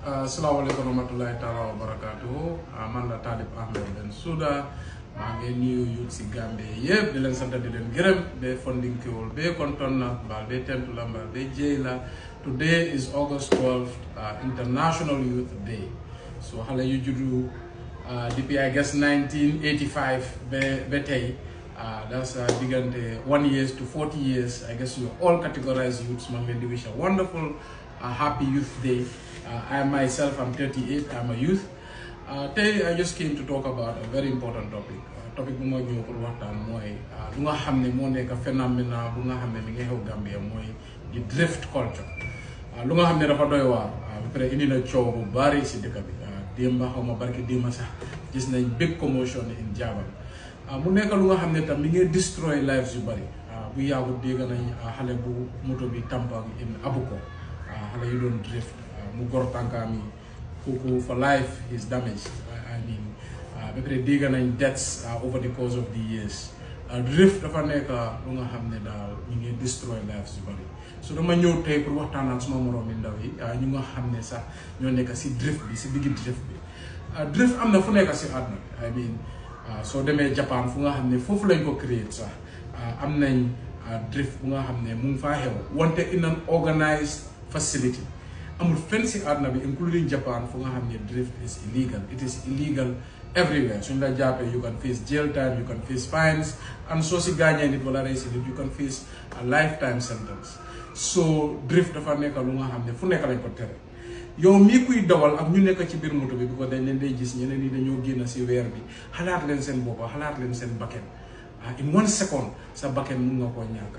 Assalamualaikum warahmatullahi taala wabarakatuh. Man la Talib Ahmed Bensouda. maa ngi nuyu youth si Gambie yëpp di leen sant di leen gërëm be funding kiwul be konton na mbal be tentu la mbal be jeey la. Today is August 12th, International Youth Day. So xale yu juddu depuis I guess 1985 be tey that's diggante 1 years to 40 years. I guess you all categorized youths. maa ngi leen di wish a wonderful happy Youth Day. I myself am 38. I'm a youth. Today I just came to talk about a very important topic. Topic bu ma ñëw pour waxtaan mooy lu nga xam ne moo nekk phénomène bu nga xam ne mi ngi xew Gambia mooy di drift culture. Lu nga xam ne dafa doy waar ba pare indi na coow bu bari si dëkk bi démba xaw ma barki démba sax gis nañ big commotion in Jabal. Mu nekk lu nga xam ne tam mi ngi destroy lives yu bari. Bu yàggu dégg nañ xale bu moto bi tampa in Abuko xale yu doon drift mu gor tànkaam yi kooku for life is damaged. I mean ba pare dégg nañ deaths over the course of the years. Drift dafa nekk lu nga xam ne daal ñu ngi destroy lives yu bari. So dama ñëw tey pour waxtaan ak suma moroom yi ndaw yi ñu nga xam ne sax ñoo nekk si drift bi si diggi drift bi. Drift am na fu nekk si àdduna bi. I mean soo demee Japan fu nga xam ne foofu lañ ko créé sax am nañ drift bu nga xam ne mu ngi faa xew wante in an organized facility. Amul fenn si àdduna bi including Japan fu nga xam ne drift is illegal. It is illegal everywhere. Suñ la jàppee you can face jail time, you can face fines, and soo si gaañee nit wala rey si nit you can face a lifetime sentence. So drift dafa nekk lu nga xam ne fu nekk lañ ko tere. Yow mii kuy dawal ak ñu nekk ci biir moto bi because dañ leen day gis ñeneen ñi dañoo génn si weer bi xalaat leen seen boppa xalaat leen seen bakken. In 1 second sa bakken mun nga koo ñàkk.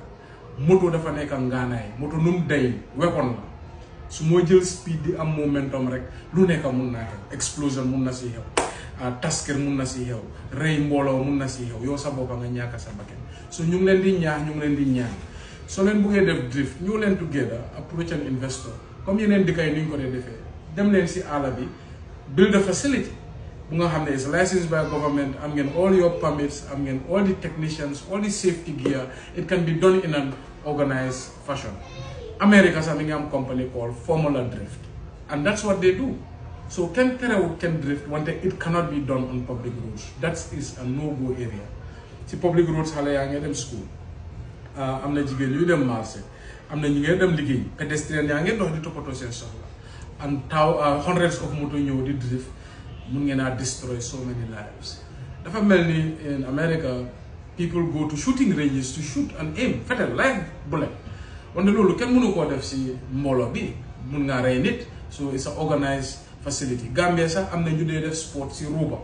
Moto dafa nekk ngaanaay moto nu mu day weapon la. Su moo jël speed di am momentum rek lu nekk mun naa xew explosion mun na si xew tasker mun na si xew rey mbooloo mun na si xew yow sa boppa nga ñàkk sa bakken. So ñu ngi leen di ñaax ñu ngi leen di ñaan soo leen buggee def drift ñu leen together approach an investor comme yeneen dëkk yi ni ñu ko dee defee dem leen si àll bi build a facility bu nga xam ne is licensed by government. Am ngeen all your permits, am ngeen all the technicians, all the safety gear. It can be done in an organized fashion. America sax mi ngi am company called Formula Drift and that's what they do. So kenn terewul kenn drift wante it cannot be done on public roads. That is a no-go area. Si public roads xale yaa ngi dem school am na jigéen yu dem marché am na ñu ngi dem liggéey pédestriens yaa ngi dox di toppatoo seen soxla and hundreds of moto ñëw di drift mun ngeen a destroy so many lives. Dafa mel ni in America people go to shooting ranges to shoot and aim fetel like bullet. wante loolu kenn mënu koo def si mbooloo bi mun ngaa rey nit. So it's an organized facility. Gambia sax am na ñu dee def sport si ruuba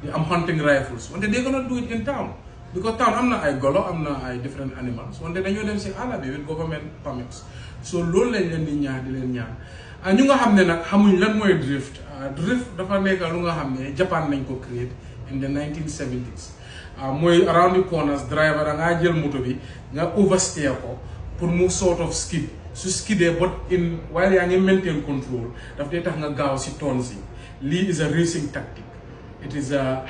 di am hunting rifles wante they cannot do it in town because town am na ay golo am na ay different animals wante dañoo dem si àll bi with government permits. So loolu lañ leen di ñaan di leen ñaan ñu nga xam ne nag xamuñ lan mooy drift. Drift dafa nekk lu nga xam ne Japan nañ ko create in the 1970s. Mooy around the corners driver da ngaa jël moto bi nga oversteer ko pour mu sort of skid su skidee but in while yaa ngi maintain control daf dee tax nga gaaw si tons yi. Lii is a racing tactic. It is a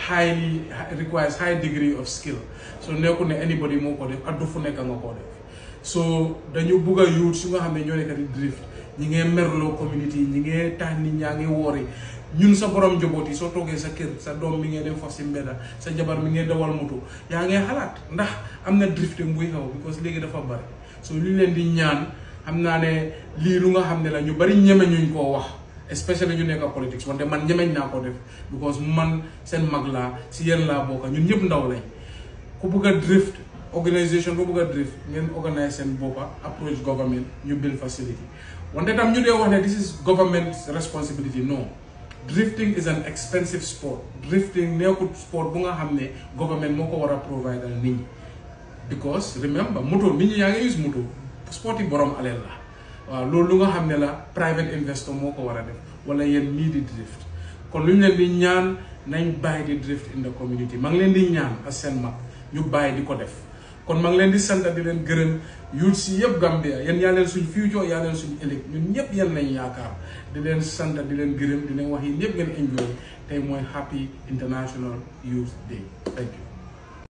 requires high degree of skill. So nekku ne anybody moo ko def addu fu nekk nga koo def. So dañu bugg a youth su nga xam ne ñoo nekk di drift ñi ngee merloo community ñi ngee tax nit ñaa ngi woori ñun sa borom njaboot yi soo toogee sa kër sa doom mi ngee dem fas si mbedda sa jabar mi ngee dawal moto yaa ngee xalaat ndax am na drifting buy xew because léegi dafa bari. So li leen di ñaan xam naa ne lii lu nga xam ne la ñu bari ñeme ñuñ koo wax especially ñu nekk politics wante man ñemeñ naa ko def because man seen mag laa si yéen laa bokka ñun ñëpp ndaw lañ ku bëgg a drift organisation bu bëgg a drift ngeen organise seen boppa approach government ñu build facility wante tam ñu dee wax ne this is government responsibility. No, drifting is an expensive sport. Drifting nekkut sport bu nga xam ne government moo ko war a provide al nit ñi because remember moto nit ñi yaa ngi use moto sport yi borom aleel la. waaw loolu lu nga xam ne la private investor moo ko war a def wala yéen mii di drift. kon lu ñu leen di ñaan nañ bàyyi di drift in the community. maa ngi leen di ñaan ak seen mag ñu bàyyi di ko def. kon maa ngi leen di sant di leen gërëm youth si yëpp Gambia yéen yaa leen suñ future yaa leen suñ ëllëg ñun ñëpp yéen lañ yaakaar di leen sant di leen gërëm di leen wax yi ñëpp ngeen enjoy tey mooy Happy International Youth Day. Thank you.